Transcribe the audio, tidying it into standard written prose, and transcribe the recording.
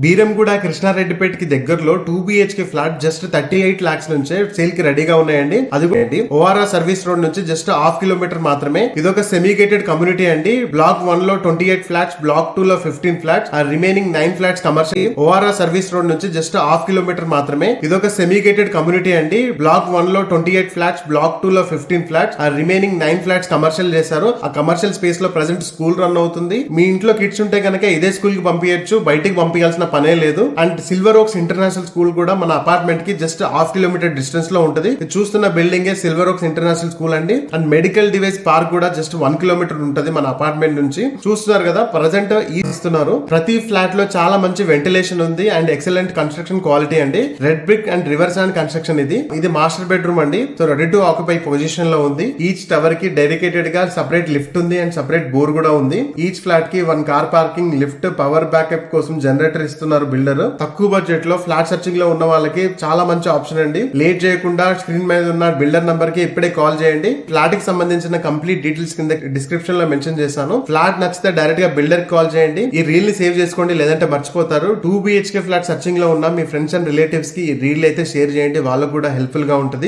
బీరంగూడ కృష్ణారెడ్డిపేటకి దగ్గరలో 2 BHK flat just 38 lakhs నుంచే sale కి రెడీగా ఉన్నాయండి. అది కూడా ఓఆర్ఆర్ సర్వీస్ రోడ్ నుంచి జస్ట్ హాఫ్ కిలోమీటర్ మాత్రమే. ఇది ఒక సెమీ గేటెడ్ కమ్యూనిటీ అండి. బ్లాక్ 1 లో 28 ఫ్లాట్స్, బ్లాక్ 2 లో 15 ఫ్లాట్స్, ఆ remaining 9 flats commercial. ORR service road నుంచి జస్ట్ హాఫ్ కిలోమీటర్ మాత్రమే. ఇది ఒక సెమీ గేటెడ్ కమ్యూనిటీ అండి. బ్లాక్ 1 లో 28 ఫ్లాట్స్, బ్లాక్ 2 లో 15 ఫ్లాట్స్, ఆ రిమైనింగ్ 9 ఫ్లాట్స్ కమర్షియల్ చేశారు. ఆ కమర్షియల్ స్పేస్ లో ప్రెసెంట్ స్కూల్ రన్ అవుతుంది. మీ ఇంట్లో కిడ్స్ ఉంటే కనుక ఇదే స్కూల్ కి పంపించచ్చు, బయటికి పంపించాల్సిన పనే లేదు. అండ్ సిల్వర్ ఓక్స్ ఇంటర్నేషనల్ స్కూల్ కూడా మన అపార్ట్మెంట్ కి జస్ట్ హాఫ్ కిలోమీటర్ డిస్టెన్స్ లో ఉంటుంది. చూస్తున్న బిల్డింగ్ సిల్వర్ ఓక్స్ ఇంటర్నేషనల్ స్కూల్ అండి. అండ్ మెడికల్ డివైస్ పార్క్ కూడా జస్ట్ 1 కిలోమీటర్ ఉంటుంది మన అపార్ట్మెంట్ నుంచి. చూస్తున్నారు కదా, ప్రజెంట్ ఇస్తున్నారు. ప్రతి ఫ్లాట్ లో చాలా మంచి వెంటిలేషన్ ఉంది అండ్ ఎక్సలెంట్ కన్స్ట్రక్షన్ క్వాలిటీ అండి. Red brick and reverse and construction ఇది మాస్టర్ బెడ్రూమ్ అండి. So ready to occupy position లో ఉంది. ఈచ్ టవర్ కి డెడికేటెడ్ గా సెపరేట్ లిఫ్ట్ ఉంది అండ్ సెపరేట్ బోర్ కూడా ఉంది. ఈచ్ ఫ్లాట్ కి 1 car parking, lift, power backup కోసం జనరేటర్ ఇస్తున్నారు బిల్డర్. తక్కువ బడ్జెట్ లో ఫ్లాట్ సర్చింగ్ లో ఉన్న వాళ్ళకి చాలా మంచి ఆప్షన్ అండి. లేట్ చేయకుండా స్క్రీన్ మీద ఉన్న బిల్డర్ నంబర్ కి ఇప్పుడే కాల్ చేయండి. ఫ్లాట్ కి సంబంధించిన కంప్లీట్ డీటెయిల్స్ కింద డిస్క్రిప్షన్ లో మెన్షన్ చేశాను. ఫ్లాట్ నచ్చితే డైరెక్ట్ గా బిల్డర్ కి కాల్ చేయండి. ఈ రీల్ ని సేవ్ చేసుకోండి, లేదంటే మర్చిపోతారు. 2 BHK ఫ్లాట్ సర్చింగ్ లో ఉన్న మీ ఫ్రెండ్స్ అండ్ రిలేటివ్స్ కి ఈ రీల్ అయితే షేర్ చేయండి, వాళ్ళకు కూడా హెల్ప్ఫుల్ గా ఉంటుంది.